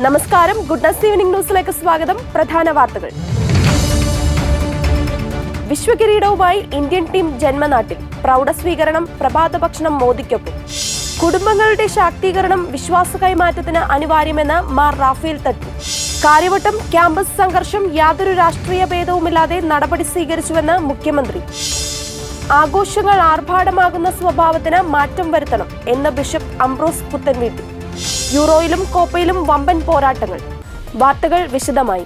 നമസ്കാരം, goodness evening ന്യൂസിലേക്ക് സ്വാഗതം. പ്രധാന വാർത്തകൾ. വിശ്വകിരീടവുമായി ഇന്ത്യൻ ടീം ജന്മനാട്ടിൽ. പ്രൗഢ സ്വീകരണം, പ്രഭാത ഭക്ഷണം മോദിക്കൊപ്പം. കുടുംബങ്ങളുടെ ശാക്തീകരണം വിശ്വാസ കൈമാറ്റത്തിന് അനിവാര്യമെന്ന് മാർ റാഫേൽ തട്ടി. കാര്യവട്ടം ക്യാമ്പസ് സംഘർഷം യാതൊരു രാഷ്ട്രീയ ഭേദവുമില്ലാതെ നടപടി സ്വീകരിച്ചുവെന്ന് മുഖ്യമന്ത്രി. ആഘോഷങ്ങൾ ആർഭാടമാകുന്ന സ്വഭാവത്തിന് മാറ്റം വരുത്തണം എന്ന് ബിഷപ്പ് അംബ്രോസ് പുത്തൻവീട്ടിൽ. യൂറോയിലും കോപ്പയിലും വമ്പൻ പോരാട്ടങ്ങൾ. വാർത്തകൾ വിശദമായി.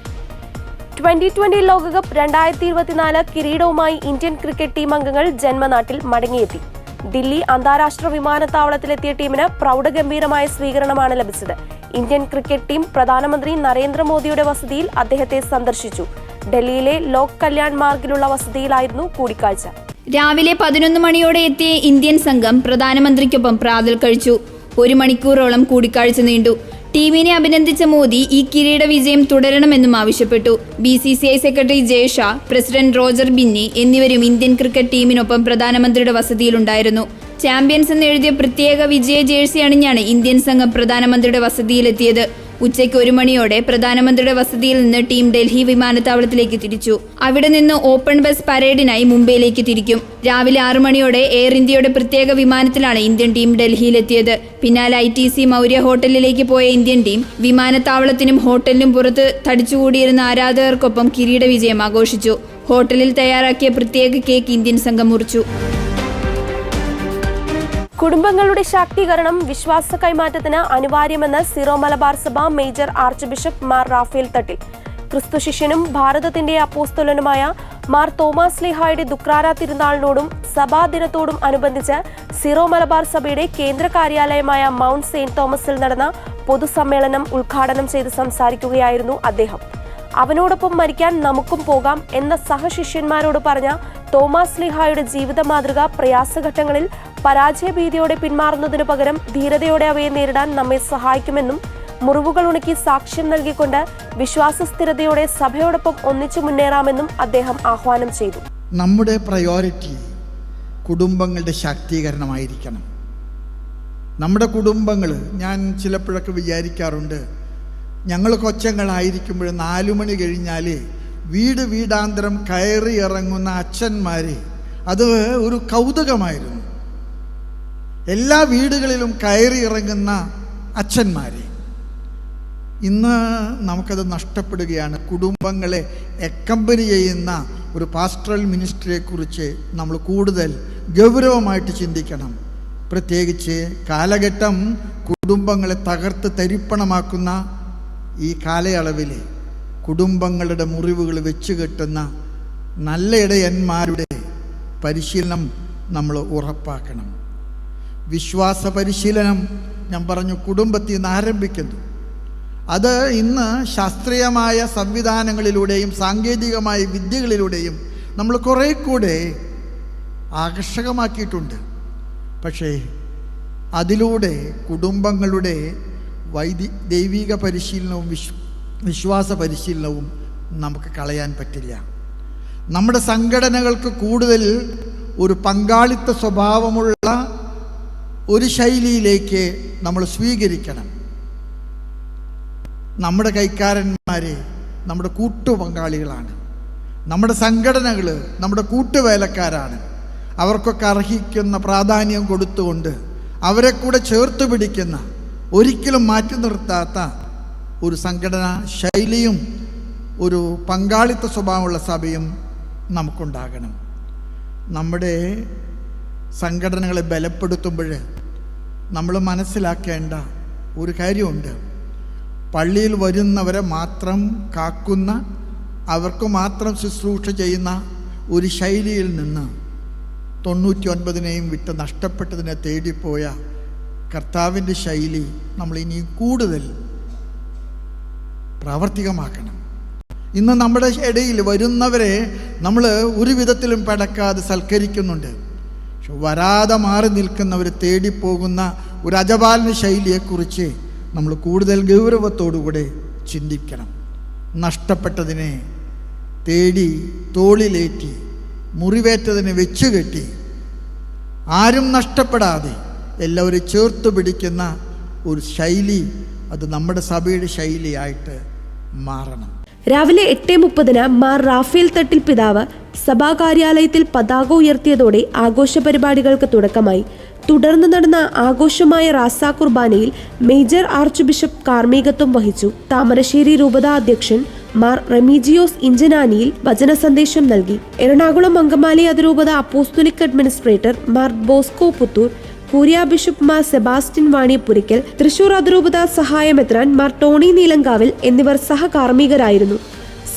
2020 ലോകകപ്പ് 2024 കിരീടവുമായി ഇന്ത്യൻ ക്രിക്കറ്റ് ടീം അംഗങ്ങൾ ജന്മനാട്ടിൽ മടങ്ങിയെത്തി. ദില്ലി അന്താരാഷ്ട്ര വിമാനത്താവളത്തിലെത്തിയ ടീമിന് പ്രൗഢഗംഭീരമായ സ്വീകരണമാണ് ലഭിച്ചത്. ഇന്ത്യൻ ക്രിക്കറ്റ് ടീം പ്രധാനമന്ത്രി നരേന്ദ്രമോദിയുടെ വസതിയിൽ അദ്ദേഹത്തെ സന്ദർശിച്ചു. ഡൽഹിയിലെ ലോക് കല്യാൺ മാർഗിലുള്ള വസതിയിലായിരുന്നു കൂടിക്കാഴ്ച. രാവിലെ 11 മണിയോടെ എത്തിയ ഇന്ത്യൻ സംഘം പ്രധാനമന്ത്രിക്കൊപ്പം പ്രാതൽ കഴിച്ചു. 1 മണിക്കൂറോളം കൂടിക്കാഴ്ച നീണ്ടു. ടീമിനെ അഭിനന്ദിച്ച മോദി ഈ കിരീട വിജയം തുടരണമെന്നും ആവശ്യപ്പെട്ടു. BCCI secretary ജയഷാ, president Roger Binny എന്നിവരും ഇന്ത്യൻ ക്രിക്കറ്റ് ടീമിനൊപ്പം പ്രധാനമന്ത്രിയുടെ വസതിയിലുണ്ടായിരുന്നു. ചാമ്പ്യൻസ് എന്നെഴുതിയ പ്രത്യേക വിജയ ജേഴ്സി അണിഞ്ഞാണ് ഇന്ത്യൻ സംഘം പ്രധാനമന്ത്രിയുടെ വസതിയിലെത്തിയത്. ഉച്ചയ്ക്ക് 1 മണിയോടെ പ്രധാനമന്ത്രിയുടെ വസതിയിൽ നിന്ന് ടീം ഡൽഹി വിമാനത്താവളത്തിലേക്ക് തിരിച്ചു. അവിടെ നിന്ന് ഓപ്പൺ ബസ് പരേഡിനായി മുംബൈയിലേക്ക് തിരിക്കും. രാവിലെ 6 മണിയോടെ എയർ ഇന്ത്യയുടെ പ്രത്യേക വിമാനത്തിലാണ് ഇന്ത്യൻ ടീം ഡൽഹിയിലെത്തിയത്. പിന്നാലെ ITC മൗര്യ ഹോട്ടലിലേക്ക് പോയ ഇന്ത്യൻ ടീം വിമാനത്താവളത്തിനും ഹോട്ടലിനും പുറത്ത് തടിച്ചുകൂടിയിരുന്ന ആരാധകർക്കൊപ്പം കിരീട വിജയം ആഘോഷിച്ചു. ഹോട്ടലിൽ തയ്യാറാക്കിയ പ്രത്യേക കേക്ക് ഇന്ത്യൻ സംഘം മുറിച്ചു. കുടുംബങ്ങളുടെ ശാക്തീകരണം വിശ്വാസ കൈമാറ്റത്തിന് അനിവാര്യമെന്ന് സിറോ മലബാർ സഭ major archbishop Mar Raphael Thattil. ക്രിസ്തു ശിഷ്യനും ഭാരതത്തിന്റെ അപ്പോസ്തലനുമായ മാർ തോമാസ് ലീഹായുടെ ദുഃഖാര തിരുനാളിനോടും സഭാദിനത്തോടും അനുബന്ധിച്ച് സിറോ മലബാർ സഭയുടെ കേന്ദ്ര കാര്യാലയമായ മൗണ്ട് സെയിന്റ് തോമസിൽ നടന്ന പൊതുസമ്മേളനം ഉദ്ഘാടനം ചെയ്ത് സംസാരിക്കുകയായിരുന്നു അദ്ദേഹം. അവനോടൊപ്പം മരിക്കാൻ നമുക്കും പോകാം എന്ന സഹശിഷ്യന്മാരോട് പറഞ്ഞ തോമാസ് ലീഹായുടെ ജീവിത മാതൃക പ്രയാസഘട്ടങ്ങളിൽ പരാജയഭീതിയോടെ പിന്മാറുന്നതിനു പകരം ധീരതയോടെ അവയെ നേരിടാൻ നമ്മെ സഹായിക്കുമെന്നും മുറിവുകൾ ഉണക്കി സാക്ഷ്യം നൽകിക്കൊണ്ട് വിശ്വാസസ്ഥിരതയോടെ സഭയോടൊപ്പം ഒന്നിച്ചു മുന്നേറാമെന്നും അദ്ദേഹം ആഹ്വാനം ചെയ്തു. നമ്മുടെ പ്രയോറിറ്റി കുടുംബങ്ങളുടെ ശാക്തീകരണമായിരിക്കണം. നമ്മുടെ കുടുംബങ്ങൾ, ഞാൻ ചിലപ്പോഴൊക്കെ വിചാരിക്കാറുണ്ട്, ഞങ്ങൾ കൊച്ചങ്ങളായിരിക്കുമ്പോൾ 4 മണി കഴിഞ്ഞാൽ വീടാന്തരം കയറി ഇറങ്ങുന്ന അച്ഛന്മാർ, അത് ഒരു കൗതുകമായിരുന്നു. എല്ലാ വീടുകളിലും കയറി ഇറങ്ങുന്ന അച്ഛന്മാരെ ഇന്ന് നമുക്കത് നഷ്ടപ്പെടുകയാണ്. കുടുംബങ്ങളെ അക്കമ്പനി ചെയ്യുന്ന ഒരു പാസ്റ്ററൽ മിനിസ്ട്രിയെക്കുറിച്ച് നമ്മൾ കൂടുതൽ ഗൗരവമായിട്ട് ചിന്തിക്കണം. പ്രത്യേകിച്ച് കാലഘട്ടം കുടുംബങ്ങളെ തകർത്ത് തരിപ്പണമാക്കുന്ന ഈ കാലയളവിൽ കുടുംബങ്ങളുടെ മുറിവുകൾ വെച്ച് കെട്ടുന്ന നല്ല ഇടയന്മാരുടെ പരിശീലനം നമ്മൾ ഉറപ്പാക്കണം. വിശ്വാസ പരിശീലനം ഞാൻ പറഞ്ഞു കുടുംബത്തിൽ നിന്ന് ആരംഭിക്കുന്നു. അത് ഇന്ന് ശാസ്ത്രീയമായ സംവിധാനങ്ങളിലൂടെയും സാങ്കേതികമായ വിദ്യകളിലൂടെയും നമ്മൾ കുറേ കൂടെ ആകർഷകമാക്കിയിട്ടുണ്ട്. പക്ഷേ അതിലൂടെ കുടുംബങ്ങളുടെ ദൈവിക പരിശീലനവും വിശ്വാസ പരിശീലനവും നമുക്ക് കളയാൻ പറ്റില്ല. നമ്മുടെ സംഘടനകൾക്ക് കൂടുതൽ ഒരു പങ്കാളിത്ത സ്വഭാവമുള്ള ഒരു ശൈലിയിലേക്ക് നമ്മൾ സ്വീകരിക്കണം. നമ്മുടെ കൈക്കാരന്മാരെ നമ്മുടെ കൂട്ടുപങ്കാളികളാണ്. നമ്മുടെ സംഘടനകൾ നമ്മുടെ കൂട്ടുവേലക്കാരാണ്. അവർക്കൊക്കെ അർഹിക്കുന്ന പ്രാധാന്യം കൊടുത്തുകൊണ്ട് അവരെ കൂടെ ചേർത്ത് പിടിക്കുന്ന, ഒരിക്കലും മാറ്റി നിർത്താത്ത ഒരു സംഘടനാ ശൈലിയും ഒരു പങ്കാളിത്ത സ്വഭാവമുള്ള സഭയും നമുക്കുണ്ടാകണം. നമ്മുടെ സംഘടനകളെ ബലപ്പെടുത്തുമ്പോൾ നമ്മൾ മനസ്സിലാക്കേണ്ട ഒരു കാര്യമുണ്ട്. പള്ളിയിൽ വരുന്നവരെ മാത്രം കാക്കുന്ന, അവർക്ക് മാത്രം ശുശ്രൂഷ ചെയ്യുന്ന ഒരു ശൈലിയിൽ നിന്ന് 99നെയും വിട്ട് നഷ്ടപ്പെട്ടതിനെ തേടിപ്പോയ കർത്താവിൻ്റെ ശൈലി നമ്മൾ ഇനി കൂടുതൽ പ്രാവർത്തികമാക്കണം. ഇന്ന് നമ്മുടെ ഇടയിൽ വരുന്നവരെ നമ്മൾ ഒരു വിധത്തിലും പടക്കാതെ സൽക്കരിക്കുന്നുണ്ട്. പക്ഷെ വരാതെ മാറി നിൽക്കുന്നവരെ തേടിപ്പോകുന്ന ഒരു അജപാലന ശൈലിയെക്കുറിച്ച് നമ്മൾ കൂടുതൽ ഗൗരവത്തോടുകൂടെ ചിന്തിക്കണം. നഷ്ടപ്പെട്ടതിനെ തേടി തോളിലേറ്റി, മുറിവേറ്റതിനെ വെച്ചുകെട്ടി, ആരും നഷ്ടപ്പെടാതെ എല്ലാവരും ചേർത്ത് പിടിക്കുന്ന ഒരു ശൈലി അത് നമ്മുടെ സഭയുടെ ശൈലിയായിട്ട് മാറണം. രാവിലെ 8:30 മാർ റാഫേൽ തട്ടിൽ പിതാവ് സഭാ കാര്യാലയത്തിൽ പതാക ഉയർത്തിയതോടെ ആഘോഷ പരിപാടികൾക്ക് തുടക്കമായി. തുടർന്ന് നടന്ന ആഘോഷമായ റാസ കുർബാനയിൽ മേജർ ആർച്ച് ബിഷപ്പ് കാർമ്മികത്വം വഹിച്ചു. താമരശ്ശേരി രൂപത അധ്യക്ഷൻ മാർ റെമീജിയോസ് ഇഞ്ചനാനിയിൽ വചന സന്ദേശം നൽകി. എറണാകുളം അങ്കമാലി അതിരൂപത apostolic administrator Mar Bosco Puthur, curia bishop Mar Sebastian Vaniyapurakkal, Thrissur അതിരൂപത സഹായമെത്രാൻ മാർ ടോണി നീലങ്കാവിൽ എന്നിവർ സഹകാർമ്മികരായിരുന്നു.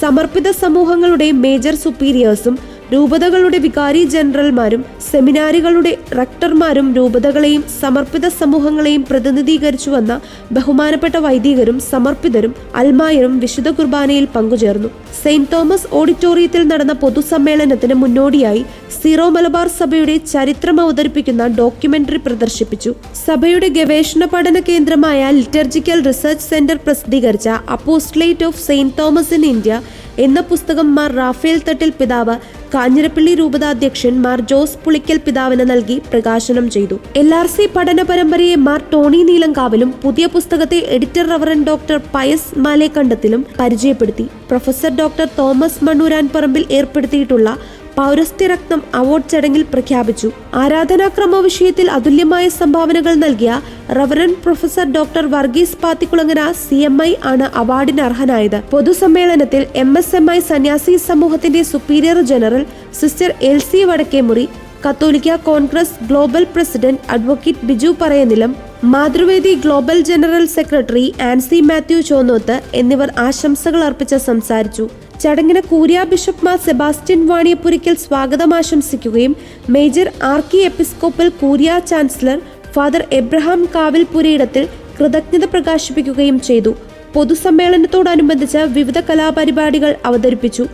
സമർപ്പിത സമൂഹങ്ങളുടെ മേജർ സുപ്പീരിയേഴ്സും രൂപതകളുടെ വികാരി ജനറൽമാരും സെമിനാരികളുടെ റക്ടർമാരും രൂപതകളെയും സമർപ്പിത സമൂഹങ്ങളെയും പ്രതിനിധീകരിച്ചു വന്ന ബഹുമാനപ്പെട്ട വൈദികരും സമർപ്പിതരും അൽമായരും വിശുദ്ധ കുർബാനയിൽ പങ്കുചേർന്നു. സെയിന്റ് തോമസ് ഓഡിറ്റോറിയത്തിൽ നടന്ന പൊതുസമ്മേളനത്തിന് മുന്നോടിയായി സീറോ മലബാർ സഭയുടെ ചരിത്രം അവതരിപ്പിക്കുന്ന ഡോക്യുമെന്ററി പ്രദർശിപ്പിച്ചു. സഭയുടെ ഗവേഷണ പഠന കേന്ദ്രമായ ലിറ്റർജിക്കൽ റിസർച്ച് സെന്റർ പ്രസിദ്ധീകരിച്ച apostolate of Saint Thomas in India എന്ന പുസ്തകം മാർ റാഫേൽ തട്ടിൽ പിതാവ് കാഞ്ഞിരപ്പള്ളി രൂപതാധ്യക്ഷൻ മാർ ജോസ് പുളിക്കൽ പിതാവിന് നൽകി പ്രകാശനം ചെയ്തു. LRC പഠന പരമ്പരയെ മാർ ടോണി നീലങ്കാവിലും പുതിയ പുസ്തകത്തെ എഡിറ്റർ റവറൻ ഡോക്ടർ പയസ് മാലേക്കണ്ടത്തിലും പരിചയപ്പെടുത്തി. പ്രൊഫസർ ഡോക്ടർ തോമസ് മണ്ണൂരാൻ പറമ്പിൽ ഏർപ്പെടുത്തിയിട്ടുള്ള പൗരസ്ത്യരത്നം അവാർഡ് ചടങ്ങിൽ പ്രഖ്യാപിച്ചു. ആരാധനാക്രമ വിഷയത്തിൽ അതുല്യമായ സംഭാവനകൾ നൽകിയ reverend professor doctor Varghese Pathikulangara CMI ആണ് അവാർഡിന് അർഹനായത്. പൊതുസമ്മേളനത്തിൽ MSMI സന്യാസി സമൂഹത്തിന്റെ superior general sister LC Vadakkemury, കത്തോലിക്ക Congress global president advocate Biju Parayanilam, Mathruvedi global general secretary Ancy Mathew Chonnoth എന്നിവർ ആശംസകൾ അർപ്പിച്ച് സംസാരിച്ചു. ചടങ്ങിന് കൂരിയ ബിഷപ്പ് മാർ സെബാസ്റ്റ്യൻ വാണിയപ്പുരയ്ക്കൽ സ്വാഗതം ആശംസിക്കുകയും major ആർക്കി episcopal curia chancellor father Abraham Kavilpurayidathil കൃതജ്ഞത പ്രകാശിപ്പിക്കുകയും ചെയ്തു. പൊതുസമ്മേളനത്തോടനുബന്ധിച്ച് വിവിധ കലാപരിപാടികൾ അവതരിപ്പിച്ചു.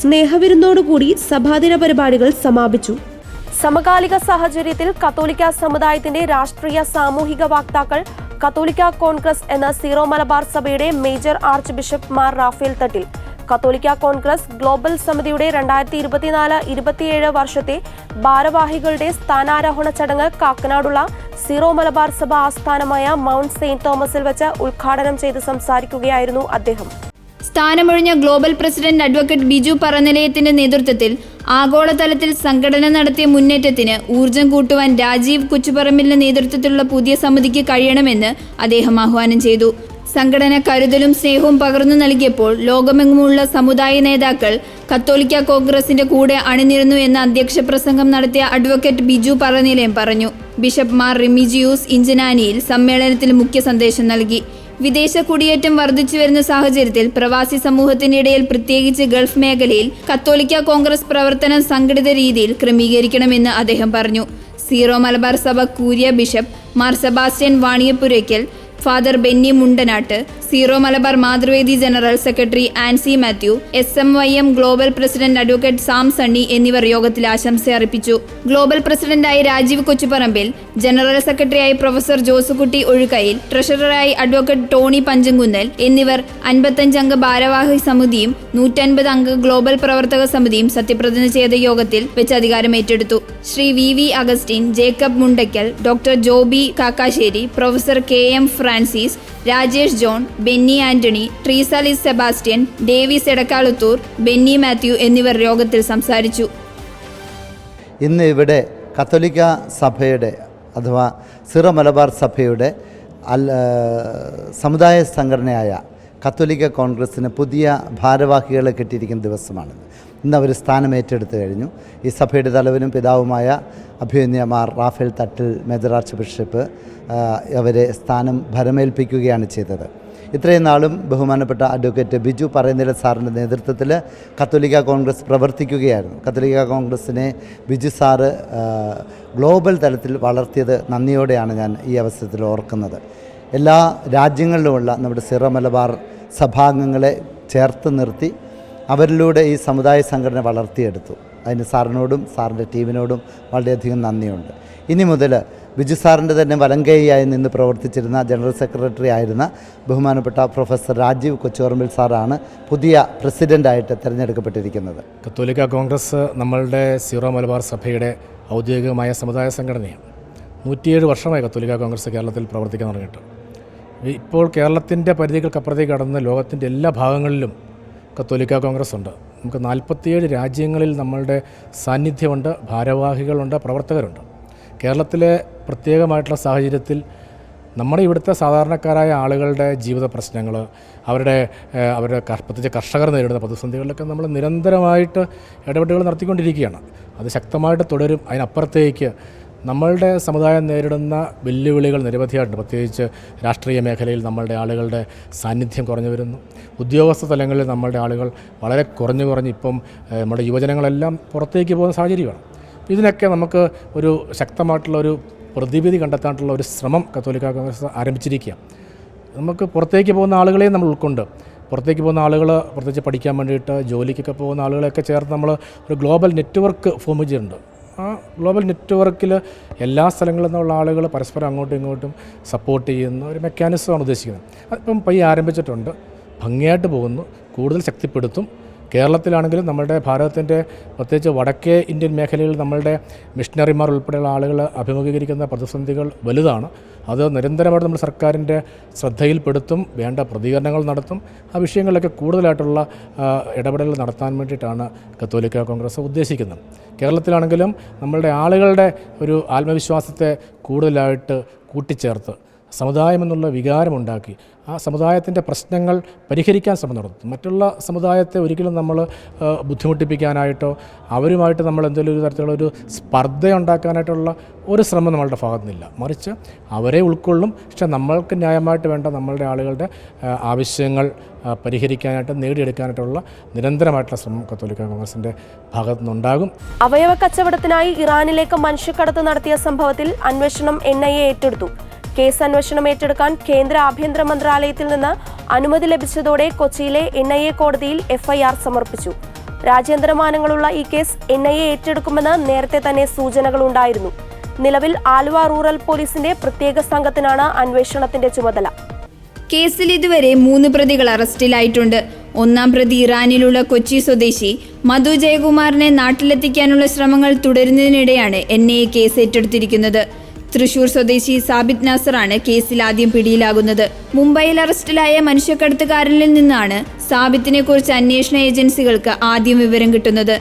സ്നേഹവിരുന്നോടുകൂടി സഭാദിന പരിപാടികൾ സമാപിച്ചു. സമകാലിക സാഹചര്യത്തിൽ കത്തോലിക്ക സമുദായത്തിന്റെ രാഷ്ട്രീയ സാമൂഹിക വക്താക്കൾ കത്തോലിക്ക കോൺഗ്രസ് എന്ന സീറോ മലബാർ സഭയുടെ major archbishop Mar Raphael Thattil, കത്തോലിക്ക കോൺഗ്രസ് ഗ്ലോബൽ സമിതിയുടെ 2024-27 വർഷത്തെ ഭാരവാഹികളുടെ സ്ഥാനാരോഹണ ചടങ്ങ് കാക്കനാടുള്ള സീറോ മലബാർ സഭ ആസ്ഥാനമായ മൗണ്ട് സെയിന്റ് തോമസിൽ വെച്ച് ഉദ്ഘാടനം ചെയ്ത് സംസാരിക്കുകയായിരുന്നു അദ്ദേഹം. സ്ഥാനമൊഴിഞ്ഞ ഗ്ലോബൽ പ്രസിഡന്റ് അഡ്വക്കേറ്റ് ബിജു പറനിലയത്തിന്റെ നേതൃത്വത്തിൽ ആഗോളതലത്തിൽ സംഘടന നടത്തിയ മുന്നേറ്റത്തിന് ഊർജം കൂട്ടുവാൻ രാജീവ് കൊച്ചുപറമ്പിലിന്റെ നേതൃത്വത്തിലുള്ള പുതിയ സമിതിക്ക് കഴിയണമെന്ന് അദ്ദേഹം ആഹ്വാനം ചെയ്തു. സംഘടന കരുതലും സ്നേഹവും പകർന്നു നൽകിയപ്പോൾ ലോകമെങ്ങുമുള്ള സമുദായ നേതാക്കൾ കത്തോലിക്ക കോൺഗ്രസിന്റെ കൂടെ അണിനിരന്നു എന്ന അധ്യക്ഷ പ്രസംഗം നടത്തിയ അഡ്വക്കേറ്റ് ബിജു പറനിലയം പറഞ്ഞു. ബിഷപ്പ് മാർ റെമീജിയോസ് ഇഞ്ചനാനിയിൽ സമ്മേളനത്തിൽ മുഖ്യ സന്ദേശം നൽകി. വിദേശ കുടിയേറ്റം വർദ്ധിച്ചു വരുന്ന സാഹചര്യത്തിൽ പ്രവാസി സമൂഹത്തിന്റെ ഇടയിൽ പ്രത്യേകിച്ച് ഗൾഫ് മേഖലയിൽ കത്തോലിക്ക കോൺഗ്രസ് പ്രവർത്തനം സംഘടിത രീതിയിൽ ക്രമീകരിക്കണമെന്ന് അദ്ദേഹം പറഞ്ഞു. സീറോ മലബാർ സഭ curia bishop Mar Sebastian Vaniyapurackal, father Benny Mundanatt, Syro Malabar Mathruvedi general secretary Ancy Mathew, SMYM global president advocate Sam Sunny എന്നിവർ യോഗത്തിൽ ആശംസ അർപ്പിച്ചു. ഗ്ലോബൽ പ്രസിഡന്റായി രാജീവ് കൊച്ചുപറമ്പിൽ, ജനറൽ സെക്രട്ടറിയായി പ്രൊഫസർ ജോസുകുട്ടി ഒഴുക്കയിൽ, ട്രഷററായി അഡ്വക്കേറ്റ് ടോണി പഞ്ചങ്കുന്നൽ എന്നിവർ 55 അംഗ ഭാരവാഹി സമിതിയും 150 അംഗ ഗ്ലോബൽ പ്രവർത്തക സമിതിയും സത്യപ്രതിജ്ഞ ചെയ്ത യോഗത്തിൽ വെച്ച് അധികാരം ഏറ്റെടുത്തു. Shri VV Augustine, Jacob Mundackal, doctor Joby Kakkassery, professor KM Francis, Rajesh John, Benny Antony, Treesalis Sebastian, Davis Edakkaluthur, Benny Mathew എന്നിവർ യോഗത്തിൽ സംസാരിച്ചു. ഇന്ന് ഇവിടെ കത്തോലിക്ക സഭയുടെ അഥവാ സീറോ മലബാർ സഭയുടെ സമുദായ സംഘടനയായ കത്തോലിക്ക കോൺഗ്രസ്സിന് പുതിയ ഭാരവാഹികളെ കിട്ടിയിരിക്കുന്ന ദിവസമാണിത്. ഇന്ന് അവർ സ്ഥാനം ഏറ്റെടുത്തു കഴിഞ്ഞു. ഈ സഭയുടെ തലവനും പിതാവുമായ അഭിമന്യ മാർ റാഫേൽ തട്ടിൽ മേജർ ആർച്ച് ബിഷപ്പ് അവരെ സ്ഥാനം ഭരമേൽപ്പിക്കുകയാണ് ചെയ്തത്. ഇത്രയും നാളും ബഹുമാനപ്പെട്ട അഡ്വക്കേറ്റ് ബിജു പറയനില സാറിൻ്റെ നേതൃത്വത്തിൽ കത്തോലിക്ക കോൺഗ്രസ് പ്രവർത്തിക്കുകയായിരുന്നു. കത്തോലിക്ക കോൺഗ്രസ്സിനെ ബിജു സാറ് ഗ്ലോബൽ തലത്തിൽ വളർത്തിയത് നന്ദിയോടെയാണ് ഞാൻ ഈ അവസരത്തിൽ ഓർക്കുന്നത്. എല്ലാ രാജ്യങ്ങളിലുമുള്ള നമ്മുടെ സീറോ മലബാർ സഭാംഗങ്ങളെ ചേർത്ത് നിർത്തി അവരിലൂടെ ഈ സമുദായ സംഘടന വളർത്തിയെടുത്തു. അതിന് സാറിനോടും സാറിൻ്റെ ടീമിനോടും വളരെയധികം നന്ദിയുണ്ട്. ഇനി മുതൽ ബിജു സാറിൻ്റെ തന്നെ വലങ്കൈയായി നിന്ന് പ്രവർത്തിച്ചിരുന്ന ജനറൽ സെക്രട്ടറി ആയിരുന്ന ബഹുമാനപ്പെട്ട പ്രൊഫസർ രാജീവ് കൊച്ചുപറമ്പിൽ സാറാണ് പുതിയ പ്രസിഡൻ്റായിട്ട് തിരഞ്ഞെടുക്കപ്പെട്ടിരിക്കുന്നത്. കത്തോലിക്ക കോൺഗ്രസ് നമ്മളുടെ സീറോ മലബാർ സഭയുടെ ഔദ്യോഗികമായ സമുദായ സംഘടനയാണ്. 107 വർഷമായി കത്തോലിക്ക കോൺഗ്രസ് കേരളത്തിൽ പ്രവർത്തിക്കാൻ തുടങ്ങിയിട്ട്. ഇപ്പോൾ കേരളത്തിൻ്റെ പരിധികൾക്കപ്പുറത്തേക്ക് കടന്ന് ലോകത്തിൻ്റെ എല്ലാ ഭാഗങ്ങളിലും കത്തോലിക്ക കോൺഗ്രസ് ഉണ്ട്. നമുക്ക് 47 രാജ്യങ്ങളിൽ നമ്മളുടെ സാന്നിധ്യമുണ്ട്, ഭാരവാഹികളുണ്ട്, പ്രവർത്തകരുണ്ട്. കേരളത്തിലെ പ്രത്യേകമായിട്ടുള്ള സാഹചര്യത്തിൽ നമ്മുടെ ഇവിടുത്തെ സാധാരണക്കാരായ ആളുകളുടെ ജീവിത പ്രശ്നങ്ങൾ, അവരുടെ പ്രത്യേകിച്ച് കർഷകർ നേരിടുന്ന പ്രതിസന്ധികളിലൊക്കെ നമ്മൾ നിരന്തരമായിട്ട് ഇടപെടലുകൾ നടത്തിക്കൊണ്ടിരിക്കുകയാണ്. അത് ശക്തമായിട്ട് തുടരും. അതിനപ്പുറത്തേക്ക് നമ്മളുടെ സമുദായം നേരിടുന്ന വെല്ലുവിളികൾ നിരവധിയായിട്ടുണ്ട്. പ്രത്യേകിച്ച് രാഷ്ട്രീയ മേഖലയിൽ നമ്മളുടെ ആളുകളുടെ സാന്നിധ്യം കുറഞ്ഞു വരുന്നു. ഉദ്യോഗസ്ഥ തലങ്ങളിൽ നമ്മളുടെ ആളുകൾ വളരെ കുറഞ്ഞു ഇപ്പം നമ്മുടെ യുവജനങ്ങളെല്ലാം പുറത്തേക്ക് പോകുന്ന സാഹചര്യമാണ്. ഇതിനൊക്കെ നമുക്ക് ഒരു ശക്തമായിട്ടുള്ള ഒരു പ്രതിവിധി കണ്ടെത്താനുള്ള ഒരു ശ്രമം കത്തോലിക്ക കോൺഗ്രസ് ആരംഭിച്ചിരിക്കുക. നമുക്ക് പുറത്തേക്ക് പോകുന്ന ആളുകളെയും നമ്മൾ ഉൾക്കൊണ്ട്, പുറത്തേക്ക് പോകുന്ന ആളുകൾ പ്രത്യേകിച്ച് പഠിക്കാൻ വേണ്ടിയിട്ട് ജോലിക്കൊക്കെ പോകുന്ന ആളുകളെയൊക്കെ ചേർത്ത് നമ്മൾ ഒരു ഗ്ലോബൽ നെറ്റ്വർക്ക് ഫോം ചെയ്തിട്ടുണ്ട്. ആ ഗ്ലോബൽ നെറ്റ്വർക്കിൽ എല്ലാ സ്ഥലങ്ങളിൽ നിന്നുള്ള ആളുകൾ പരസ്പരം അങ്ങോട്ടും ഇങ്ങോട്ടും സപ്പോർട്ട് ചെയ്യുന്ന ഒരു മെക്കാനിസമാണ് ഉദ്ദേശിക്കുന്നത്. അതിപ്പം പയ്യെ ആരംഭിച്ചിട്ടുണ്ട്, ഭംഗിയായിട്ട് പോകുന്നു, കൂടുതൽ ശക്തിപ്പെടുത്തും. കേരളത്തിലാണെങ്കിലും നമ്മുടെ ഭാരതത്തിൻ്റെ പ്രത്യേകിച്ച് വടക്കേ ഇന്ത്യൻ മേഖലയിൽ നമ്മളുടെ മിഷണറിമാർ ഉൾപ്പെടെയുള്ള ആളുകൾ അഭിമുഖീകരിക്കുന്ന പ്രതിസന്ധികൾ വലുതാണ്. അത് നിരന്തരമായിട്ട് നമ്മൾ സർക്കാരിൻ്റെ ശ്രദ്ധയിൽപ്പെടുത്തും, വേണ്ട പ്രതികരണങ്ങൾ നടത്തും. ആ വിഷയങ്ങളിലൊക്കെ കൂടുതലായിട്ടുള്ള ഇടപെടലുകൾ നടത്താൻ വേണ്ടിയിട്ടാണ് കത്തോലിക്ക കോൺഗ്രസ് ഉദ്ദേശിക്കുന്നത്. കേരളത്തിലാണെങ്കിലും നമ്മളുടെ ആളുകളുടെ ഒരു ആത്മവിശ്വാസത്തെ കൂടുതലായിട്ട് കൂട്ടിച്ചേർത്ത് സമുദായം എന്നുള്ള വികാരമുണ്ടാക്കി ആ സമുദായത്തിൻ്റെ പ്രശ്നങ്ങൾ പരിഹരിക്കാൻ ശ്രമം നടത്തും. മറ്റുള്ള സമുദായത്തെ ഒരിക്കലും നമ്മൾ ബുദ്ധിമുട്ടിപ്പിക്കാനായിട്ടോ അവരുമായിട്ട് നമ്മൾ എന്തെങ്കിലും ഒരു തരത്തിലുള്ള ഒരു സ്പർദ്ധ ഉണ്ടാക്കാനായിട്ടുള്ള ഒരു ശ്രമം നമ്മളുടെ ഭാഗത്തു നിന്നില്ല. മറിച്ച് അവരെ ഉൾക്കൊള്ളും. പക്ഷേ നമ്മൾക്ക് ന്യായമായിട്ട് വേണ്ട നമ്മളുടെ ആളുകളുടെ ആവശ്യങ്ങൾ പരിഹരിക്കാനായിട്ട് നേടിയെടുക്കാനായിട്ടുള്ള നിരന്തരമായിട്ടുള്ള ശ്രമം കത്തോലിക്ക കോൺഗ്രസിൻ്റെ ഭാഗത്തു നിന്നുണ്ടാകും. അവയവ കച്ചവടത്തിനായി ഇറാനിലേക്ക് മനുഷ്യക്കടത്ത് നടത്തിയ സംഭവത്തിൽ അന്വേഷണം NIA ഏറ്റെടുത്തു. കേസ് അന്വേഷണം ഏറ്റെടുക്കാൻ കേന്ദ്ര ആഭ്യന്തര മന്ത്രാലയത്തിൽ നിന്ന് അനുമതി ലഭിച്ചതോടെ കൊച്ചിയിലെ NIA കോടതിയിൽ FIR സമർപ്പിച്ചു. രാജ്യാന്തരമാനങ്ങളുള്ള ഈ കേസ് NIA ഏറ്റെടുക്കുമെന്ന് നേരത്തെ തന്നെ സൂചനകളുണ്ടായിരുന്നു. നിലവിൽ ആലുവ റൂറൽ പോലീസിന്റെ പ്രത്യേക സംഘത്തിനാണ് അന്വേഷണത്തിന്റെ ചുമതല. കേസിൽ ഇതുവരെ 3 പ്രതികൾ അറസ്റ്റിലായിട്ടുണ്ട്. ഒന്നാം പ്രതി ഇറാനിലുള്ള കൊച്ചി സ്വദേശി മധു ജയകുമാറിനെ നാട്ടിലെത്തിക്കാനുള്ള ശ്രമങ്ങൾ തുടരുന്നതിനിടെയാണ് NIA കേസ് ഏറ്റെടുത്തിരിക്കുന്നത്. തൃശൂർ സ്വദേശി സാബിത് നാസറാണ് കേസിൽ ആദ്യം പിടിയിലാകുന്നത്. മുംബൈയിൽ അറസ്റ്റിലായ മനുഷ്യക്കടത്തുകാരനിൽ നിന്നാണ് സാബിത്തിനെ കുറിച്ച് അന്വേഷണ ഏജൻസികൾക്ക് ആദ്യം വിവരം കിട്ടുന്നത്.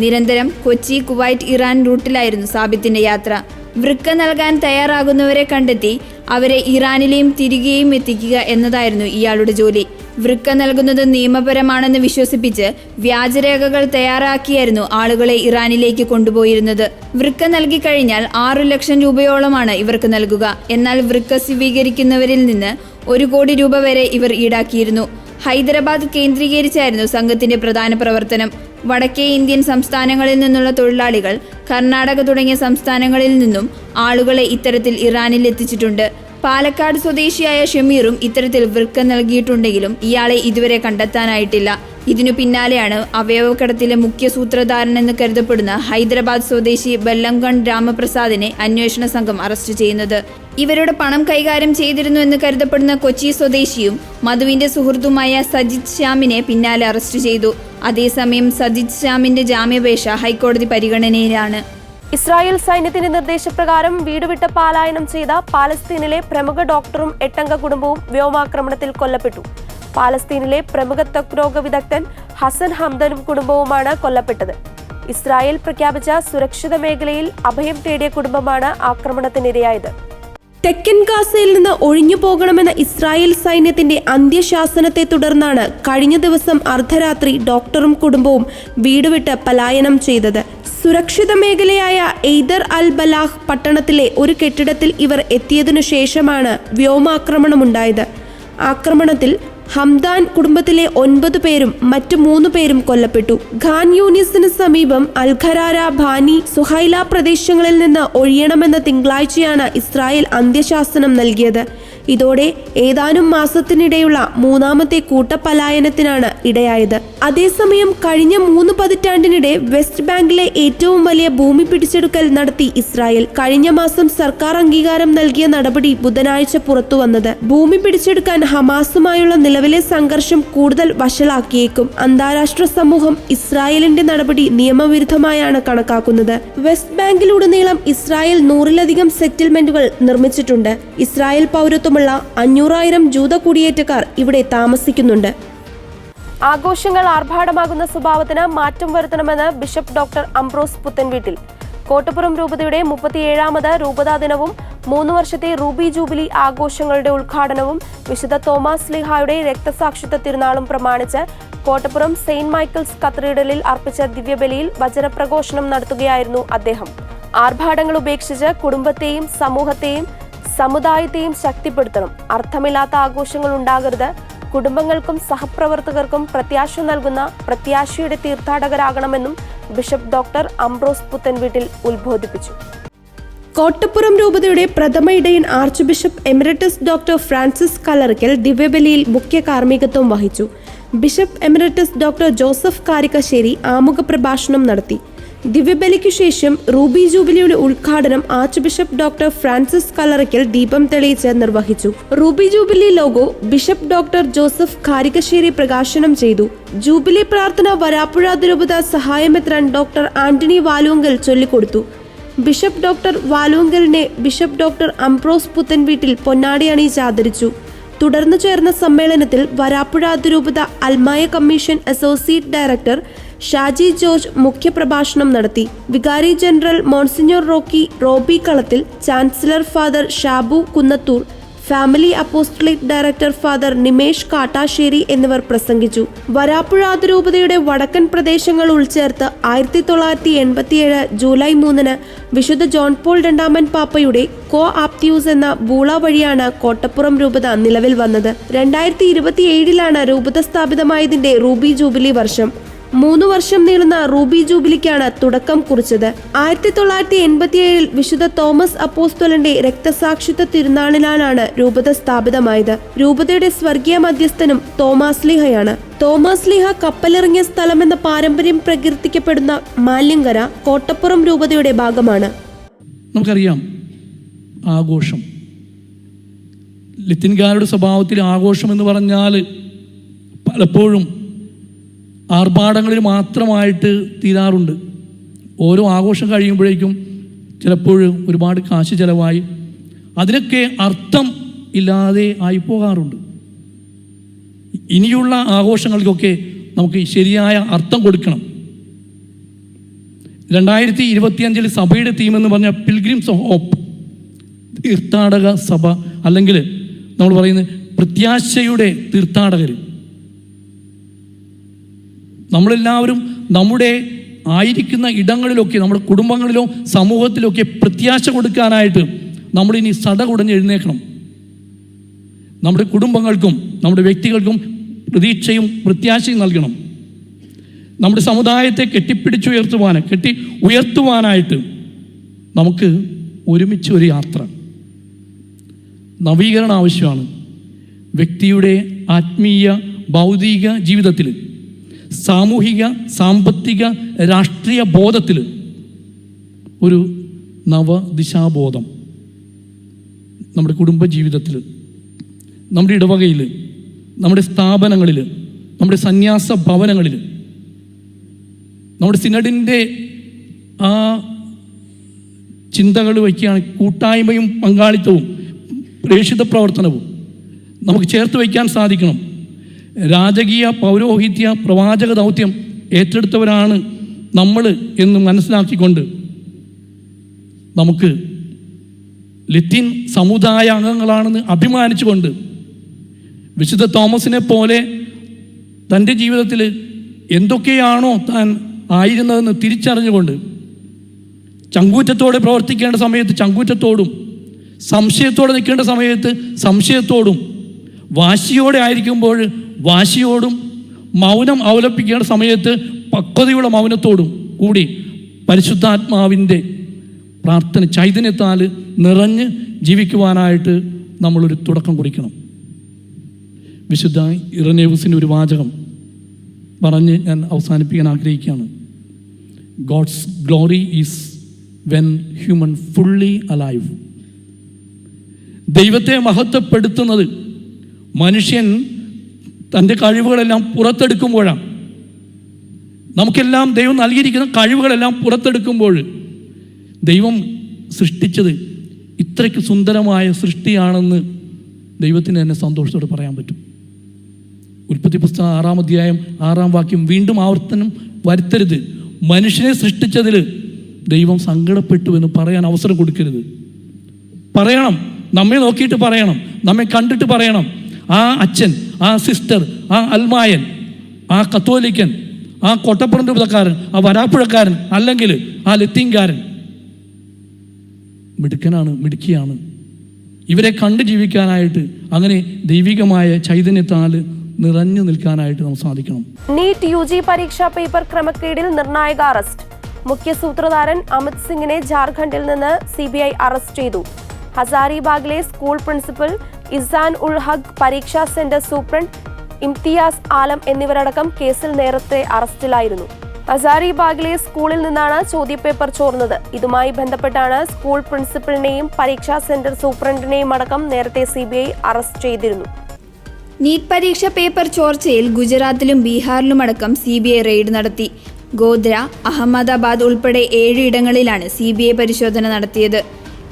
നിരന്തരം കൊച്ചി, കുവൈറ്റ്, ഇറാൻ റൂട്ടിലായിരുന്നു സാബിത്തിന്റെ യാത്ര. വൃക്ക നൽകാൻ തയ്യാറാകുന്നവരെ കണ്ടെത്തി അവരെ ഇറാനിലെയും തിരികെയും എത്തിക്കുക എന്നതായിരുന്നു ഇയാളുടെ ജോലി. വൃക്ക നൽകുന്നത് നിയമപരമാണെന്ന് വിശ്വസിപ്പിച്ച് വ്യാജരേഖകൾ തയ്യാറാക്കിയായിരുന്നു ആളുകളെ ഇറാനിലേക്ക് കൊണ്ടുപോയിരുന്നത്. വൃക്ക നൽകിക്കഴിഞ്ഞാൽ 6 ലക്ഷം രൂപയോളമാണ് ഇവർക്ക് നൽകുക. എന്നാൽ വൃക്ക സ്വീകരിക്കുന്നവരിൽ നിന്ന് 1 കോടി രൂപ വരെ ഇവർ ഈടാക്കിയിരുന്നു. ഹൈദരാബാദ് കേന്ദ്രീകരിച്ചായിരുന്നു സംഘത്തിന്റെ പ്രധാന പ്രവർത്തനം. വടക്കേ ഇന്ത്യൻ സംസ്ഥാനങ്ങളിൽ നിന്നുള്ള തൊഴിലാളികൾ, കർണാടക തുടങ്ങിയ സംസ്ഥാനങ്ങളിൽ നിന്നും ആളുകളെ ഇത്തരത്തിൽ ഇറാനിൽ എത്തിച്ചിട്ടുണ്ട്. പാലക്കാട് സ്വദേശിയായ ഷമീറും ഇത്തരത്തിൽ വൃക്ക നൽകിയിട്ടുണ്ടെങ്കിലും ഇയാളെ ഇതുവരെ കണ്ടെത്താനായിട്ടില്ല. ഇതിനു പിന്നാലെയാണ് അവയവക്കടത്തിലെ മുഖ്യ സൂത്രധാരനെന്ന് കരുതപ്പെടുന്ന ഹൈദരാബാദ് സ്വദേശി ബെല്ലംഗൺ രാമപ്രസാദിനെ അന്വേഷണ സംഘം അറസ്റ്റ് ചെയ്യുന്നത്. ഇവരുടെ പണം കൈകാര്യം ചെയ്തിരുന്നു എന്ന് കരുതപ്പെടുന്ന കൊച്ചി സ്വദേശിയും മധുവിന്റെ സുഹൃത്തുമായ സജിത് ശ്യാമിനെ പിന്നാലെ അറസ്റ്റ് ചെയ്തു. അതേസമയം സജിത് ശ്യാമിന്റെ ജാമ്യാപേക്ഷ ഹൈക്കോടതി പരിഗണനയിലാണ്. ഇസ്രായേൽ സൈന്യത്തിന്റെ നിർദ്ദേശപ്രകാരം വീട് വിട്ട് പലായനം ചെയ്ത പാലസ്തീനിലെ പ്രമുഖ ഡോക്ടറും 8 അംഗ കുടുംബവും വ്യോമാക്രമണത്തിൽ കൊല്ലപ്പെട്ടു. പാലസ്തീനിലെ പ്രമുഖ ത്വക്ക് രോഗ വിദഗ്ധൻ ഹസൻ ഹംദനും കുടുംബവുമാണ് കൊല്ലപ്പെട്ടത്. ഇസ്രായേൽ പ്രഖ്യാപിച്ച സുരക്ഷിത മേഖലയിൽ അഭയം തേടിയ കുടുംബമാണ് ആക്രമണത്തിനിരയായത്. തെക്കൻ ഗാസയിൽ നിന്ന് ഒഴിഞ്ഞു പോകണമെന്ന ഇസ്രായേൽ സൈന്യത്തിന്റെ അന്ത്യശാസനത്തെ തുടർന്നാണ് കഴിഞ്ഞ ദിവസം അർദ്ധരാത്രി ഡോക്ടറും കുടുംബവും വീട് വിട്ട് പലായനം ചെയ്തത്. സുരക്ഷിത മേഖലയായ എയ്ദർ അൽ ബലാഹ് പട്ടണത്തിലെ ഒരു കെട്ടിടത്തിൽ ഇവർ എത്തിയതിനു ശേഷമാണ് വ്യോമാക്രമണമുണ്ടായത്. ആക്രമണത്തിൽ ഹംദാൻ കുടുംബത്തിലെ 9 പേരും മറ്റു 3 പേരും കൊല്ലപ്പെട്ടു. ഖാൻ യൂനിസിന് സമീപം അൽഖരാര, ഭാനി, സുഹൈല പ്രദേശങ്ങളിൽ നിന്ന് ഒഴിയണമെന്ന തിങ്കളാഴ്ചയാണ് ഇസ്രായേൽ അന്ത്യശാസനം നൽകിയത്. ഇതോടെ ഏതാനും മാസത്തിനിടെയുള്ള 3ാമത്തെ കൂട്ടപലായനത്തിനാണ് ഇടയായത്. അതേസമയം കഴിഞ്ഞ 3 പതിറ്റാണ്ടിനിടെ വെസ്റ്റ് ബാങ്കിലെ ഏറ്റവും വലിയ ഭൂമി പിടിച്ചെടുക്കൽ നടത്തി ഇസ്രായേൽ. കഴിഞ്ഞ മാസം സർക്കാർ അംഗീകാരം നൽകിയ നടപടി ബുധനാഴ്ച പുറത്തുവന്നത്. ഭൂമി പിടിച്ചെടുക്കാൻ ഹമാസുമായുള്ള നിലവിലെ സംഘർഷം കൂടുതൽ വഷളാക്കിയേക്കും. അന്താരാഷ്ട്ര സമൂഹം ഇസ്രായേലിന്റെ നടപടി നിയമവിരുദ്ധമായാണ് കണക്കാക്കുന്നത്. വെസ്റ്റ് ബാങ്കിലുടനീളം ഇസ്രായേൽ 100-ലധികം സെറ്റിൽമെന്റുകൾ നിർമ്മിച്ചിട്ടുണ്ട്. ഇസ്രായേൽ പൗരത്വം അടക്കമുള്ള 500,000 ജൂത കുടിയേറ്റക്കാർ ഇവിടെ താമസിക്കുന്നുണ്ട്. ആഘോഷങ്ങൾ ആർഭാടമാകുന്ന സ്വഭാവത്തിന് മാറ്റം വരുത്തണമെന്ന് ബിഷപ്പ് ഡോക്ടർ അംബ്രോസ് പുത്തൻവീട്ടിൽ. കോട്ടപ്പുറം രൂപതയുടെ 37ാമത് രൂപതാ ദിനവും 3 വർഷത്തെ റൂബി ജൂബിലി ആഘോഷങ്ങളുടെ ഉദ്ഘാടനവും വിശുദ്ധ തോമാസ് ശ്ലീഹായുടെ രക്തസാക്ഷിത്വ തിരുനാളും പ്രമാണിച്ച് കോട്ടപ്പുറം സെയിന്റ് മൈക്കിൾസ് കത്തീഡ്രലിൽ അർപ്പിച്ച ദിവ്യബലിയിൽ വചനപ്രഘോഷണം നടത്തുകയായിരുന്നു അദ്ദേഹം. ആർഭാടങ്ങൾ ഉപേക്ഷിച്ച് കുടുംബത്തെയും സമൂഹത്തെയും സമുദായത്തെയും ശക്തിപ്പെടുത്തണം. അർത്ഥമില്ലാത്ത ആഘോഷങ്ങൾ ഉണ്ടാകരുത്. കുടുംബങ്ങൾക്കും സഹപ്രവർത്തകർക്കും പ്രത്യാശ നൽകുന്ന പ്രത്യാശയുടെ തീർത്ഥാടകരാകണമെന്നും ബിഷപ്പ് ഡോക്ടർ അംബ്രോസ് പുത്തൻവീട്ടിൽ ഉദ്ബോധിപ്പിച്ചു. കോട്ടപ്പുറം രൂപതയുടെ പ്രഥമ ഇടയൻ arch bishop emeritus doctor Francis Kallarakkal ദിവ്യബലിയിൽ മുഖ്യ കാർമ്മികത്വം വഹിച്ചു. Bishop emeritus doctor Joseph Karikkassery ആമുഖ പ്രഭാഷണം നടത്തി. ദിവ്യബലിക്കു ശേഷം റൂബി ജൂബിലിയുടെ ഉദ്ഘാടനം arch bishop doctor Francis Kallarakkal ദീപം തെളിയിച്ച് നിർവഹിച്ചു. Ruby jubilee logo bishop doctor Joseph Karikkassery പ്രകാശനം ചെയ്തു. ജൂബിലി പ്രാർത്ഥന വരാപ്പുഴ അതിരൂപത സഹായമെത്രാൻ ഡോക്ടർ ആന്റണി വാലുങ്കൽ ചൊല്ലിക്കൊടുത്തു. ബിഷപ്പ് ഡോക്ടർ വാലുങ്കലിനെ ബിഷപ്പ് ഡോക്ടർ അംബ്രോസ് പുത്തൻവീട്ടിൽ പൊന്നാടി അണിയിച്ച് ആദരിച്ചു. തുടർന്ന് ചേർന്ന സമ്മേളനത്തിൽ വരാപ്പുഴ അതിരൂപത അൽമായ commission associate director Shaji George മുഖ്യപ്രഭാഷണം നടത്തി. വികാരി general monsignor Roby Kalathil, chancellor father Shabu Kunnathur, family apostolate director father Nimesh Kattassery എന്നിവർ പ്രസംഗിച്ചു. വരാപ്പുഴ അതിരൂപതയുടെ വടക്കൻ പ്രദേശങ്ങൾ ഉൾച്ചേർത്ത് 1987 ജൂലൈ 3 വിശുദ്ധ ജോൺ പോൾ രണ്ടാമൻ പാപ്പയുടെ കോ ആപ്തിയൂസ് എന്ന ബൂള വഴിയാണ് കോട്ടപ്പുറം രൂപത നിലവിൽ വന്നത്. 2027 രൂപത സ്ഥാപിതമായതിന്റെ റൂബി ജൂബിലി വർഷം. 3 വർഷം നീളുന്ന റൂബി ജൂബിലിക്കാണ് തുടക്കം കുറിച്ചത്. 1987 വിശുദ്ധ തോമസ് അപ്പോസ്തലന്റെ രക്തസാക്ഷിത്വ തിരുനാളിലാണ് രൂപത സ്ഥാപിതമായത്. രൂപതയുടെ സ്വർഗീയ മധ്യസ്ഥനും തോമാസ് ലീഹയാണ്. തോമാസ് ലീഹ കപ്പലിറങ്ങിയ സ്ഥലമെന്ന പാരമ്പര്യം പ്രകീർത്തിക്കപ്പെടുന്ന മാല്യങ്കര കോട്ടപ്പുറം രൂപതയുടെ ഭാഗമാണ്. നമുക്കറിയാം, ആഘോഷം, ലത്തീൻകാരുടെ സ്വഭാവത്തിൽ ആഘോഷം എന്ന് പറഞ്ഞാൽ പലപ്പോഴും ആർഭാടങ്ങളിൽ മാത്രമായിട്ട് തീരാറുണ്ട്. ഓരോ ആഘോഷം കഴിയുമ്പോഴേക്കും ചിലപ്പോൾ ഒരുപാട് കാശ് ചിലവായി അതിനൊക്കെ അർത്ഥം ഇല്ലാതെ ആയിപ്പോകാറുണ്ട്. ഇനിയുള്ള ആഘോഷങ്ങൾക്കൊക്കെ നമുക്ക് ശരിയായ അർത്ഥം കൊടുക്കണം. 2025 സഭയുടെ തീം എന്ന് പറഞ്ഞാൽ പിൽഗ്രിംസ് ഓഫ് ഹോപ്പ്, തീർത്ഥാടക സഭ, അല്ലെങ്കിൽ നമ്മൾ പറയുന്നത് പ്രത്യാശയുടെ തീർത്ഥാടകർ. നമ്മളെല്ലാവരും നമ്മുടെ ആയിരിക്കുന്ന ഇടങ്ങളിലൊക്കെ, നമ്മുടെ കുടുംബങ്ങളിലോ സമൂഹത്തിലൊക്കെ പ്രത്യാശ കൊടുക്കാനായിട്ട് നമ്മളിനി സടകുടഞ്ഞ് എഴുന്നേൽക്കണം. നമ്മുടെ കുടുംബങ്ങൾക്കും നമ്മുടെ വ്യക്തികൾക്കും പ്രതീക്ഷയും പ്രത്യാശയും നൽകണം. നമ്മുടെ സമുദായത്തെ കെട്ടി ഉയർത്തുവാനായിട്ട് നമുക്ക് ഒരുമിച്ച് ഒരു യാത്ര, നവീകരണം ആവശ്യമാണ്. വ്യക്തിയുടെ ആത്മീയ ഭൗതിക ജീവിതത്തിൽ, സാമൂഹിക സാമ്പത്തിക രാഷ്ട്രീയ ബോധത്തിൽ ഒരു നവദിശാബോധം നമ്മുടെ കുടുംബജീവിതത്തിൽ, നമ്മുടെ ഇടവകയിൽ, നമ്മുടെ സ്ഥാപനങ്ങളിൽ, നമ്മുടെ സന്യാസ ഭവനങ്ങളിൽ, നമ്മുടെ സിനഡിൻ്റെ ആ ചിന്തകൾ വയ്ക്കുകയാണ്. കൂട്ടായ്മയും പങ്കാളിത്തവും പ്രേക്ഷിത പ്രവർത്തനവും നമുക്ക് ചേർത്ത് വയ്ക്കാൻ സാധിക്കണം. രാജകീയ പൗരോഹിത്യ പ്രവാചക ദൗത്യം ഏറ്റെടുത്തവരാണ് നമ്മൾ എന്ന് മനസ്സിലാക്കിക്കൊണ്ട് നമുക്ക് ലത്തീൻ സമുദായ അംഗങ്ങളാണെന്ന് അഭിമാനിച്ചുകൊണ്ട് വിശുദ്ധ തോമസിനെ പോലെ തൻ്റെ ജീവിതത്തിൽ എന്തൊക്കെയാണോ താൻ ആയിരുന്നതെന്ന് തിരിച്ചറിഞ്ഞുകൊണ്ട് ചങ്കൂറ്റത്തോടെ പ്രവർത്തിക്കേണ്ട സമയത്ത് ചങ്കൂറ്റത്തോടും, സംശയത്തോടെ നിൽക്കേണ്ട സമയത്ത് സംശയത്തോടും, വാശിയോടെ ആയിരിക്കുമ്പോൾ വാശിയോടും, മൗനം അവലംബിക്കേണ്ട സമയത്ത് പക്വതയുള്ള മൗനത്തോടും കൂടി പരിശുദ്ധാത്മാവിൻ്റെ പ്രാർത്ഥന ചൈതന്യത്താൽ നിറഞ്ഞ് ജീവിക്കുവാനായിട്ട് നമ്മളൊരു തുടക്കം കുറിക്കണം. വിശുദ്ധ ഇറനേവുസിൻ്റെ ഒരു വാചകം പറഞ്ഞ് ഞാൻ അവസാനിപ്പിക്കാൻ ആഗ്രഹിക്കുകയാണ്. God's glory is when human fully alive. ദൈവത്തെ മഹത്വപ്പെടുത്തുന്നത് മനുഷ്യൻ തൻ്റെ കഴിവുകളെല്ലാം പുറത്തെടുക്കുമ്പോഴാണ്. നമുക്കെല്ലാം ദൈവം നൽകിയിരിക്കുന്ന കഴിവുകളെല്ലാം പുറത്തെടുക്കുമ്പോൾ ദൈവം സൃഷ്ടിച്ചത് ഇത്രയ്ക്ക് സുന്ദരമായ സൃഷ്ടിയാണെന്ന് ദൈവത്തിന് തന്നെ സന്തോഷത്തോടെ പറയാൻ പറ്റും. ഉൽപ്പത്തി പുസ്തകം 6-ാം അധ്യായം 6-ാം വാക്യം, വീണ്ടും ആവർത്തനം വരുത്തരുത്, മനുഷ്യനെ സൃഷ്ടിച്ചതിൽ ദൈവം സങ്കടപ്പെട്ടു എന്ന് പറയാൻ അവസരം കൊടുക്കരുത്. പറയണം, നമ്മെ നോക്കിയിട്ട് പറയണം, നമ്മെ കണ്ടിട്ട് പറയണം. ആ അച്ഛൻ, ആ സിസ്റ്റർ, ആ അൽമായൻ, ആ കത്തോലിക്കൻ, ആ കൊട്ടപ്പുറത്തുകാരൻ, ആ വരാപ്പുഴക്കാരൻ, അല്ലെങ്കിൽ ആ ലത്തീൻകാരൻ മിടുക്കനാണ്, മിടുക്കിയാണ്. ഇവരെ കണ്ട് ജീവിക്കാനായിട്ട്, അങ്ങനെ ദൈവികമായ ചൈതന്യത്താൽ നിറഞ്ഞു നിൽക്കാനായിട്ട് നമുക്ക് സാധിക്കണം. നീറ്റ് UG പരീക്ഷാ പേപ്പർ ക്രമക്കേടിൽ നിർണായക അറസ്റ്റ്. മുഖ്യ സൂത്രധാരൻ അമിത് സിംഗിനെ ജാർഖണ്ഡിൽ നിന്ന് CBI അറസ്റ്റ് ചെയ്തു. ഹസാരിബാഗിലെ സ്കൂൾ പ്രിൻസിപ്പൽ ഇസാൻ ഉൾ ഹഖ്, പരീക്ഷാ സെന്റർ സൂപ്രണ്ട് ഇംതിയാസ് ആലം എന്നിവരടക്കം കേസിൽ നേരത്തെ അറസ്റ്റിലായിരുന്നു. ഹസാരിബാഗിലെ സ്കൂളിൽ നിന്നാണ് ചോദ്യപേപ്പർ ചോർന്നത്. ഇതുമായി ബന്ധപ്പെട്ടാണ് സ്കൂൾ പ്രിൻസിപ്പലിനെയും പരീക്ഷാ സെന്റർ സൂപ്രണ്ടിനെയും അടക്കം നേരത്തെ CBI അറസ്റ്റ് ചെയ്തിരുന്നു. നീറ്റ് പരീക്ഷ പേപ്പർ ചോർച്ചയിൽ ഗുജറാത്തിലും ബീഹാറിലുമടക്കം CBI റെയ്ഡ് നടത്തി. ഗോദ്ര, അഹമ്മദാബാദ് ഉൾപ്പെടെ 7 ഇടങ്ങളിലാണ് CBI പരിശോധന നടത്തിയത്.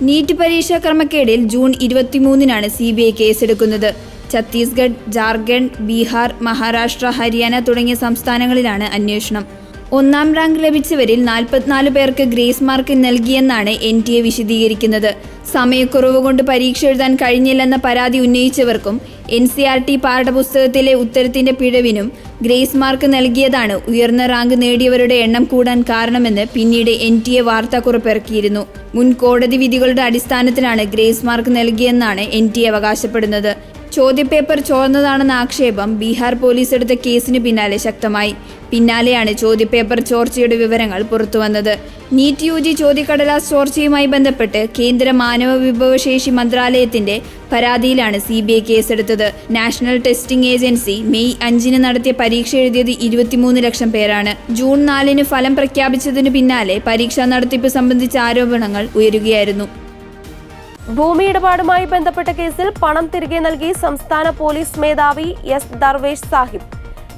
നീറ്റ് പരീക്ഷാ ക്രമക്കേടിൽ ജൂൺ 23-നാണ് CBI കേസെടുക്കുന്നത്. ഛത്തീസ്ഗഡ്, ജാർഖണ്ഡ്, ബീഹാർ, മഹാരാഷ്ട്ര, ഹരിയാന തുടങ്ങിയ സംസ്ഥാനങ്ങളിലാണ് അന്വേഷണം. 1-ാം റാങ്ക് ലഭിച്ചവരിൽ 44 പേർക്ക് ഗ്രേസ് മാർക്ക് നൽകിയെന്നാണ് NTA വിശദീകരിക്കുന്നത്. സമയക്കുറവ് കൊണ്ട് പരീക്ഷ എഴുതാൻ കഴിഞ്ഞില്ലെന്ന പരാതി ഉന്നയിച്ചവർക്കും NCERT പാഠപുസ്തകത്തിലെ ഉത്തരത്തിന്റെ പിഴവിനും ഗ്രേസ് മാർക്ക് നൽകിയതാണ് ഉയർന്ന റാങ്ക് നേടിയവരുടെ എണ്ണം കൂടാൻ കാരണമെന്ന് പിന്നീട് NTA വാർത്താക്കുറിപ്പിറക്കിയിരുന്നു. മുൻ കോടതി വിധികളുടെ അടിസ്ഥാനത്തിലാണ് ഗ്രേസ് മാർക്ക് നൽകിയെന്നാണ് NTA അവകാശപ്പെടുന്നത്. ചോദ്യപേപ്പർ ചോർന്നതാണെന്ന ആക്ഷേപം ബീഹാർ പോലീസ് എടുത്ത കേസിന് പിന്നാലെ ശക്തമായി. പിന്നാലെയാണ് ചോദ്യപേപ്പർ ചോർച്ചയുടെ വിവരങ്ങൾ പുറത്തുവന്നത്. നീറ്റ് UG ചോദ്യക്കടലാസ് ചോർച്ചയുമായി ബന്ധപ്പെട്ട് കേന്ദ്ര മാനവ വിഭവശേഷി മന്ത്രാലയത്തിന്റെ പരാതിയിലാണ് CBI കേസെടുത്തത്. നാഷണൽ ടെസ്റ്റിംഗ് ഏജൻസി മെയ് 5-ന് നടത്തിയ പരീക്ഷ എഴുതിയത് 23 ലക്ഷം പേരാണ്. ജൂൺ 4-ന് ഫലം പ്രഖ്യാപിച്ചതിനു പിന്നാലെ പരീക്ഷാ നടത്തിപ്പ് സംബന്ധിച്ച ആരോപണങ്ങൾ ഉയരുകയായിരുന്നു. ഭൂമി ഇടപാടുമായി ബന്ധപ്പെട്ട കേസിൽ പണം തിരികെ നൽകി സംസ്ഥാന പോലീസ് മേധാവി S ദർവേഷ് സാഹിബ്.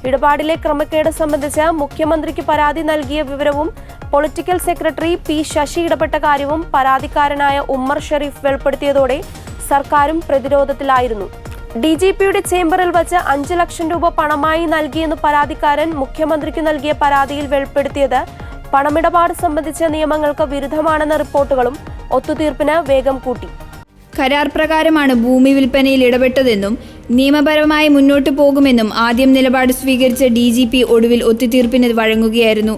ഇടപാടിലെ ക്രമക്കേട് സംബന്ധിച്ച് മുഖ്യമന്ത്രിക്ക് പരാതി നൽകിയ വിവരവും പൊളിറ്റിക്കൽ സെക്രട്ടറി P ശശി ഇടപെട്ട കാര്യവും പരാതിക്കാരനായ ഉമ്മർ ഷെരീഫ് വെളിപ്പെടുത്തിയതോടെ സർക്കാരും പ്രതിരോധത്തിലായിരുന്നു. DGPയുടെ ചേംബറിൽ വച്ച് 5 ലക്ഷം രൂപ പണമായി നൽകിയെന്ന് പരാതിക്കാരൻ മുഖ്യമന്ത്രിക്ക് നൽകിയ പരാതിയിൽ വെളിപ്പെടുത്തിയത് പണമിടപാട് സംബന്ധിച്ച നിയമങ്ങൾക്ക് വിരുദ്ധമാണെന്ന റിപ്പോർട്ടുകളും ഒത്തുതീർപ്പിന് വേഗം കൂട്ടി. കരാർ പ്രകാരമാണ് ഭൂമി വിൽപ്പനയിൽ ഇടപെട്ടതെന്നും നിയമപരമായി മുന്നോട്ടു പോകുമെന്നും ആദ്യം നിലപാട് സ്വീകരിച്ച DGP ഒടുവിൽ ഒത്തുതീർപ്പിന് വഴങ്ങുകയായിരുന്നു.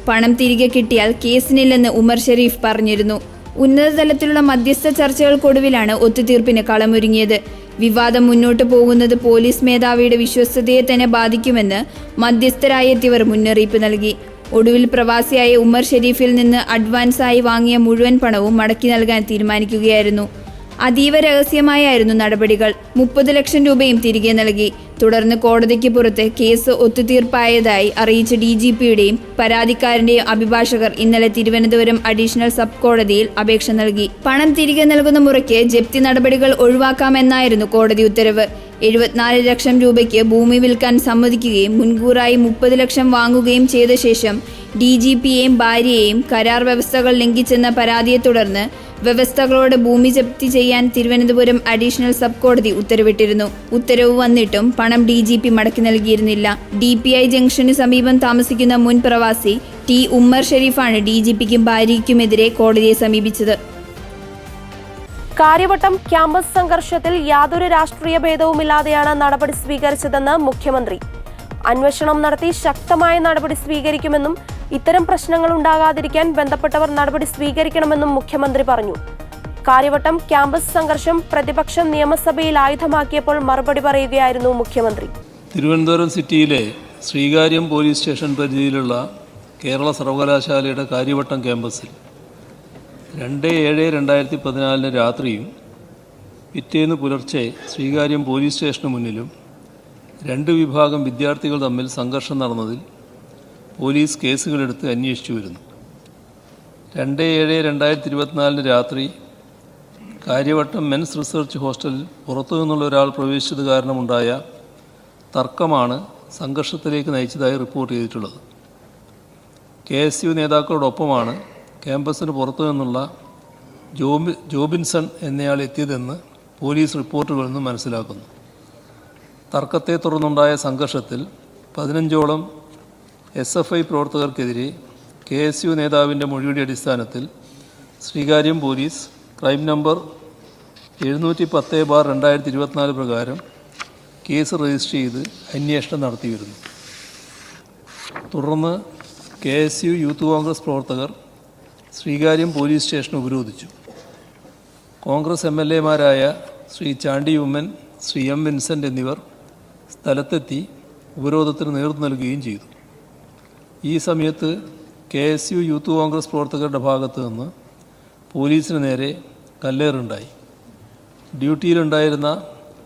പണം തിരികെ കിട്ടിയാൽ കേസിനില്ലെന്ന് ഉമർ ഷെരീഫ് പറഞ്ഞിരുന്നു. ഉന്നതതലത്തിലുള്ള മധ്യസ്ഥ ചർച്ചകൾക്കൊടുവിലാണ് ഒത്തുതീർപ്പിന് കളമൊരുങ്ങിയത്. വിവാദം മുന്നോട്ടു പോകുന്നത് പോലീസ് മേധാവിയുടെ വിശ്വസ്തതയെ തന്നെ ബാധിക്കുമെന്ന് മധ്യസ്ഥരായെത്തിയവർ മുന്നറിയിപ്പ് നൽകി. ഒടുവിൽ പ്രവാസിയായ ഉമർ ഷെരീഫിൽ നിന്ന് അഡ്വാൻസായി വാങ്ങിയ മുഴുവൻ പണവും മടക്കി നൽകാൻ തീരുമാനിക്കുകയായിരുന്നു. അതീവ രഹസ്യമായായിരുന്നു നടപടികൾ. 30 ലക്ഷം രൂപയും തിരികെ നൽകി. തുടർന്ന് കോടതിക്ക് പുറത്ത് കേസ് ഒത്തുതീർപ്പായതായി അറിയിച്ച DGPയുടെയും പരാതിക്കാരന്റെയും അഭിഭാഷകർ ഇന്നലെ തിരുവനന്തപുരം അഡീഷണൽ സബ് കോടതിയിൽ അപേക്ഷ നൽകി. പണം തിരികെ നൽകുന്ന മുറയ്ക്ക് ജപ്തി നടപടികൾ ഒഴിവാക്കാമെന്നായിരുന്നു കോടതി ഉത്തരവ്. 74 ലക്ഷം രൂപയ്ക്ക് ഭൂമി വിൽക്കാൻ സമ്മതിക്കുകയും മുൻകൂറായി 30 ലക്ഷം വാങ്ങുകയും ചെയ്ത ശേഷം DGPയെയും ഭാര്യയെയും കരാർ വ്യവസ്ഥകൾ ലംഘിച്ചെന്ന പരാതിയെ തുടർന്ന് വ്യവസ്ഥകളോട് ഭൂമി ജപ്തി ചെയ്യാൻ തിരുവനന്തപുരം അഡീഷണൽ സബ് കോടതി ഉത്തരവിട്ടിരുന്നു. ഉത്തരവ് വന്നിട്ടും പണം DGP മടക്കി നൽകിയിരുന്നില്ല. DPI ജംഗ്ഷന് സമീപം താമസിക്കുന്ന മുൻ പ്രവാസി T ഉമ്മർ ഷെരീഫാണ് DGPക്കും ഭാര്യയ്ക്കുമെതിരെ കോടതിയെ സമീപിച്ചത്. കാര്യവട്ടം ക്യാമ്പസ് സംഘർഷത്തിൽ യാതൊരു രാഷ്ട്രീയ ഭേദവുമില്ലാതെയാണ് നടപടി സ്വീകരിച്ചതെന്ന് മുഖ്യമന്ത്രി. അന്വേഷണം നടത്തി ശക്തമായ നടപടി സ്വീകരിക്കുമെന്നും ഇത്തരം പ്രശ്നങ്ങൾ ഉണ്ടാകാതിരിക്കാൻ ബന്ധപ്പെട്ടവർ നടപടി സ്വീകരിക്കണമെന്നും മുഖ്യമന്ത്രി പറഞ്ഞു. കാര്യവട്ടം ക്യാമ്പസ് സംഘർഷം പ്രതിപക്ഷം നിയമസഭയിൽ ആയുധമാക്കിയപ്പോൾ മറുപടി പറയുകയായിരുന്നു മുഖ്യമന്ത്രി. തിരുവനന്തപുരം സിറ്റിയിലെ ശ്രീകാര്യം പോലീസ് സ്റ്റേഷൻ പരിധിയിലുള്ള കേരള സർവകലാശാലയുടെ കാര്യവട്ടം ക്യാമ്പസിൽ 2/7/2014 രാത്രിയും പിറ്റേന്ന് പുലർച്ചെ ശ്രീകാര്യം പോലീസ് സ്റ്റേഷന് മുന്നിലും 2 വിഭാഗം വിദ്യാർത്ഥികൾ തമ്മിൽ സംഘർഷം നടന്നതിൽ പോലീസ് കേസുകളെടുത്ത് അന്വേഷിച്ചു വരുന്നു. 2/7/2024 രാത്രി കാര്യവട്ടം മെൻസ് റിസർച്ച് ഹോസ്റ്റലിൽ പുറത്തു നിന്നുള്ള ഒരാൾ പ്രവേശിച്ചത് കാരണമുണ്ടായ തർക്കമാണ് സംഘർഷത്തിലേക്ക് നയിച്ചതായി റിപ്പോർട്ട് ചെയ്തിട്ടുള്ളത്. KSU നേതാക്കളോടൊപ്പമാണ് ക്യാമ്പസിന് പുറത്തു നിന്നുള്ള ജോബിൻസൺ എന്നയാൾ എത്തിയതെന്ന് പോലീസ് റിപ്പോർട്ടുകളിൽ നിന്ന് മനസ്സിലാക്കുന്നു. തർക്കത്തെ തുടർന്നുണ്ടായ സംഘർഷത്തിൽ 15ഓളം SFI പ്രവർത്തകർക്കെതിരെ KSU നേതാവിൻ്റെ മൊഴിയുടെ അടിസ്ഥാനത്തിൽ ശ്രീകാര്യം പോലീസ് ക്രൈം നമ്പർ 710/2024 പ്രകാരം കേസ് രജിസ്റ്റർ ചെയ്ത് അന്വേഷണം നടത്തിവരുന്നു. തുടർന്ന് KSU യൂത്ത് കോൺഗ്രസ് പ്രവർത്തകർ ശ്രീകാര്യം പോലീസ് സ്റ്റേഷൻ ഉപരോധിച്ചു. കോൺഗ്രസ് MLAമാരായ ശ്രീ ചാണ്ടി ഉമ്മൻ, ശ്രീ M. വിൻസെൻ്റ് എന്നിവർ സ്ഥലത്തെത്തി ഉപരോധത്തിന് നേതൃത്വം നൽകുകയും ചെയ്തു. ഈ സമയത്ത് KSU യൂത്ത് കോൺഗ്രസ് പ്രവർത്തകരുടെ ഭാഗത്തു നിന്ന് പോലീസിന് നേരെ കല്ലേറുണ്ടായി. ഡ്യൂട്ടിയിലുണ്ടായിരുന്ന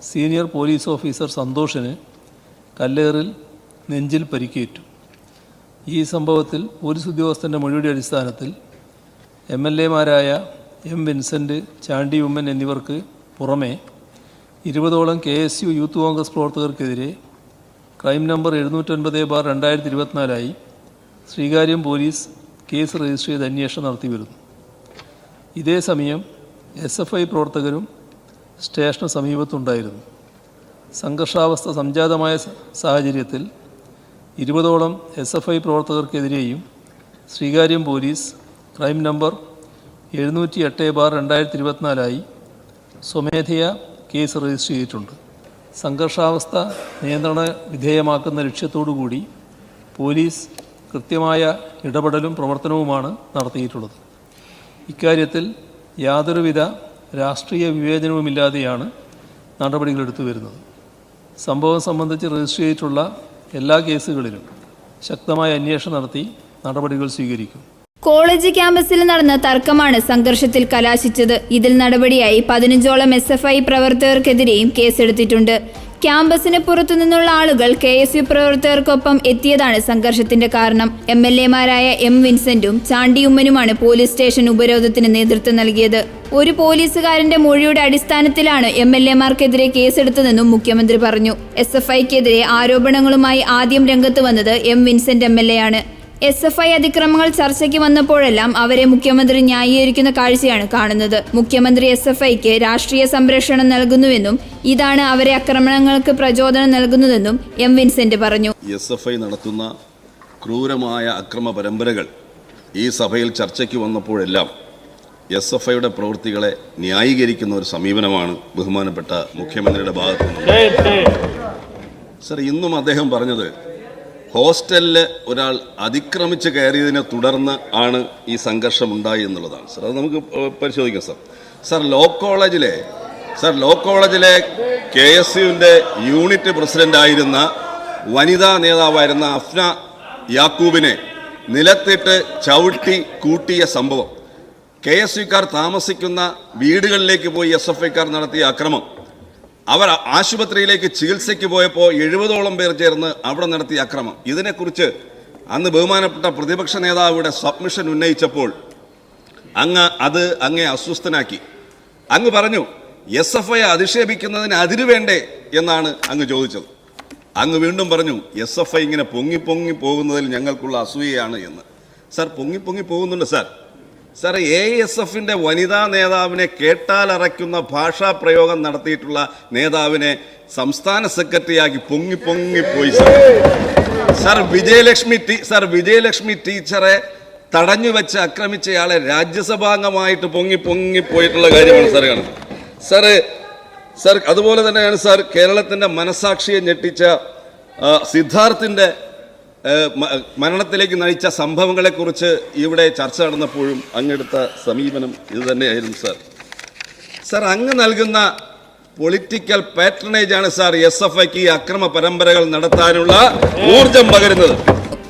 സീനിയർ പോലീസ് ഓഫീസർ സന്തോഷിന് കല്ലേറിൽ നെഞ്ചിൽ പരിക്കേറ്റു. ഈ സംഭവത്തിൽ പോലീസ് ഉദ്യോഗസ്ഥൻ്റെ മൊഴിയുടെ അടിസ്ഥാനത്തിൽ MLAമാരായ M. വിൻസെൻ്റ്, ചാണ്ടി ഉമ്മൻ എന്നിവർക്ക് പുറമെ 20ഓളം KSU യൂത്ത് കോൺഗ്രസ് പ്രവർത്തകർക്കെതിരെ crime number 709/2024 Sreekaryam police case register ചെയ്ത് അന്വേഷണം നടത്തി വരുന്നു. ഇതേസമയം SFI പ്രവർത്തകരും സ്റ്റേഷന് സമീപത്തുണ്ടായിരുന്നു. സംഘർഷാവസ്ഥ സംജാതമായ സാഹചര്യത്തിൽ 20ഓളം SFI പ്രവർത്തകർക്കെതിരെയും ശ്രീകാര്യം പോലീസ് ക്രൈം നമ്പർ 708/2024 സ്വമേധയാ കേസ് രജിസ്റ്റർ ചെയ്തിട്ടുണ്ട്. സംഘർഷാവസ്ഥ നിയന്ത്രണ വിധേയമാക്കുന്ന ലക്ഷ്യത്തോടുകൂടി പോലീസ് കൃത്യമായ ഇടപെടലും പ്രവർത്തനവുമാണ് നടത്തിയിട്ടുള്ളത്. ഇക്കാര്യത്തിൽ യാതൊരുവിധ രാഷ്ട്രീയ വിവേചനവുമില്ലാതെയാണ് നടപടികളെടുത്തു വരുന്നത്. സംഭവം സംബന്ധിച്ച് രജിസ്റ്റർ ചെയ്തിട്ടുള്ള എല്ലാ കേസുകളിലും ശക്തമായ അന്വേഷണം നടത്തി നടപടികൾ സ്വീകരിക്കും. കോളേജ് ക്യാമ്പസിൽ നടന്ന തർക്കമാണ് സംഘർഷത്തിൽ കലാശിച്ചത്. ഇതിൽ നടപടിയായി 15ഓളം SFI പ്രവർത്തകർക്കെതിരെയും കേസെടുത്തിട്ടുണ്ട്. ക്യാമ്പസിന് പുറത്തുനിന്നുള്ള ആളുകൾ KSU പ്രവർത്തകർക്കൊപ്പം എത്തിയതാണ് സംഘർഷത്തിന്റെ കാരണം. MLAമാരായ M. വിൻസെന്റും ചാണ്ടി ഉമ്മനുമാണ് പോലീസ് സ്റ്റേഷൻ ഉപരോധത്തിന് നേതൃത്വം നൽകിയത്. ഒരു പോലീസുകാരന്റെ മൊഴിയുടെ അടിസ്ഥാനത്തിലാണ് MLAമാർക്കെതിരെ കേസെടുത്തതെന്നും മുഖ്യമന്ത്രി പറഞ്ഞു. SFIക്കെതിരെ ആരോപണങ്ങളുമായി ആദ്യം രംഗത്ത് വന്നത് M. വിൻസെന്റ് MLA ആണ്. SFI അതിക്രമങ്ങൾ ചർച്ചയ്ക്ക് വന്നപ്പോഴെല്ലാം അവരെ മുഖ്യമന്ത്രി ന്യായീകരിക്കുന്ന കാഴ്ചയാണ് കാണുന്നത്. മുഖ്യമന്ത്രി SFIക്ക് രാഷ്ട്രീയ സംരക്ഷണം നൽകുന്നുവെന്നും ഇതാണ് അവരെ ആക്രമണങ്ങൾക്ക് പ്രചോദനം നൽകുന്നതെന്നും M. വിൻസെന്റ് പറഞ്ഞു. SFI നടത്തുന്ന ക്രൂരമായ അക്രമ പരമ്പരകൾ ഈ സഭയിൽ ചർച്ചയ്ക്ക് വന്നപ്പോഴെല്ലാം SFIയുടെ പ്രവൃത്തികളെ ന്യായീകരിക്കുന്ന ഒരു സമീപനമാണ് ബഹുമാനപ്പെട്ട മുഖ്യമന്ത്രിയുടെ ഭാഗത്തു നിന്ന്. സർ, ഇന്നും അദ്ദേഹം പറഞ്ഞത് ഹോസ്റ്റലിൽ ഒരാൾ അതിക്രമിച്ച് കയറിയതിനെ തുടർന്ന് ആണ് ഈ സംഘർഷം ഉണ്ടായി എന്നുള്ളതാണ്. സർ, അത് നമുക്ക് പരിശോധിക്കാം. സർ ലോ കോളേജിലെ KSUവിൻ്റെ യൂണിറ്റ് പ്രസിഡൻ്റായിരുന്ന വനിതാ നേതാവായിരുന്ന അഫ്ന യാക്കൂബിനെ നിലത്തിട്ട് ചവിട്ടി കൂട്ടിയ സംഭവം, KSUക്കാർ താമസിക്കുന്ന വീടുകളിലേക്ക് പോയി SFIക്കാർ നടത്തിയ അക്രമം, അവർ ആശുപത്രിയിലേക്ക് ചികിത്സയ്ക്ക് പോയപ്പോൾ 70ഓളം പേർ ചേർന്ന് അവിടെ നടത്തിയ അക്രമം, ഇതിനെക്കുറിച്ച് അന്ന് ബഹുമാനപ്പെട്ട പ്രതിപക്ഷ നേതാവിടെ സബ്മിഷൻ ഉന്നയിച്ചപ്പോൾ അങ്ങേ അസ്വസ്ഥനാക്കി. അങ്ങ് പറഞ്ഞു SFI അധിക്ഷേപിക്കുന്നതിന് അതിര് വേണ്ടേ എന്നാണ് അങ്ങ് ചോദിച്ചത്. അങ്ങ് വീണ്ടും പറഞ്ഞു SFI ഇങ്ങനെ പൊങ്ങി പോകുന്നതിൽ ഞങ്ങൾക്കുള്ള അസൂയയാണ് എന്ന്. സർ, പൊങ്ങി പോകുന്നുണ്ട് സാർ. ASFന്റെ വനിതാ നേതാവിനെ കേട്ടാലറയ്ക്കുന്ന ഭാഷാ പ്രയോഗം നടത്തിയിട്ടുള്ള നേതാവിനെ സംസ്ഥാന സെക്രട്ടറിയാക്കി പൊങ്ങിപ്പോയി സർ. വിജയലക്ഷ്മി ടീച്ചറെ തടഞ്ഞു വെച്ച് ആക്രമിച്ചയാളെ രാജ്യസഭാംഗമായിട്ട് പൊങ്ങിപ്പോയിട്ടുള്ള കാര്യമാണ് സാർ കാണുന്നത്. സർ അതുപോലെ തന്നെയാണ് സാർ കേരളത്തിൻ്റെ മനസാക്ഷിയെ ഞെട്ടിച്ച സിദ്ധാർത്ഥിന്റെ മരണത്തിലേക്ക് നയിച്ച സംഭവങ്ങളെക്കുറിച്ച് ഇവിടെ ചർച്ച നടന്നപ്പോഴും അങ്ങെടുത്ത സമീപനം ഇത് തന്നെയായിരുന്നു സാർ. അങ്ങ് നൽകുന്ന പൊളിറ്റിക്കൽ പാട്രണേജാണ് സാർ SFIക്ക് ഈ അക്രമ പരമ്പരകൾ നടത്താനുള്ള ഊർജം പകരുന്നത്.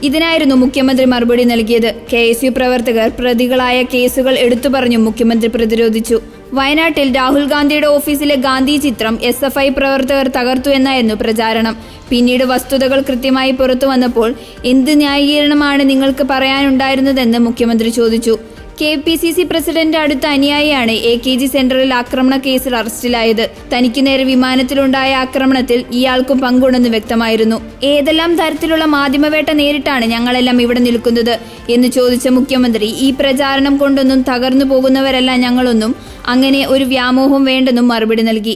ഇതിനായിരുന്നു മുഖ്യമന്ത്രി മറുപടി നൽകിയത്. KSU പ്രവർത്തകർ പ്രതികളായ കേസുകൾ എടുത്തു പറഞ്ഞും മുഖ്യമന്ത്രി പ്രതിരോധിച്ചു. വയനാട്ടിൽ രാഹുൽ ഗാന്ധിയുടെ ഓഫീസിലെ ഗാന്ധി ചിത്രം SFI പ്രവർത്തകർ തകർത്തു എന്നായിരുന്നു പ്രചാരണം. പിന്നീട് വസ്തുതകൾ കൃത്യമായി പുറത്തു വന്നപ്പോൾ എന്ത് ന്യായീകരണമാണ് നിങ്ങൾക്ക് പറയാനുണ്ടായിരുന്നതെന്ന് മുഖ്യമന്ത്രി ചോദിച്ചു. KPCC പ്രസിഡന്റ് അടുത്ത അനുയായിയാണ് AKG സെന്ററിൽ ആക്രമണ കേസിൽ അറസ്റ്റിലായത്. തനിക്ക് നേരെ വിമാനത്തിലുണ്ടായ ആക്രമണത്തിൽ ഇയാൾക്കും പങ്കുണ്ടെന്ന് വ്യക്തമായിരുന്നു. ഏതെല്ലാം തരത്തിലുള്ള മാധ്യമവേട്ട നേരിട്ടാണ് ഞങ്ങളെല്ലാം ഇവിടെ നിൽക്കുന്നത് എന്ന് ചോദിച്ച മുഖ്യമന്ത്രി, ഈ പ്രചാരണം കൊണ്ടൊന്നും തകർന്നു പോകുന്നവരല്ല ഞങ്ങളൊന്നും, അങ്ങനെ ഒരു വ്യാമോഹം വേണ്ടെന്നും മറുപടി നൽകി.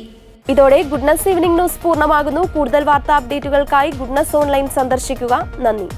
ഇതോടെ ഗുഡ്നസ് ഈവനിംഗ് ന്യൂസ് പൂർണ്ണമാകുന്നു. കൂടുതൽ വാർത്താ അപ്ഡേറ്റുകൾക്കായി ഗുഡ്നസ് ഓൺലൈൻ സന്ദർശിക്കുക. നന്ദി.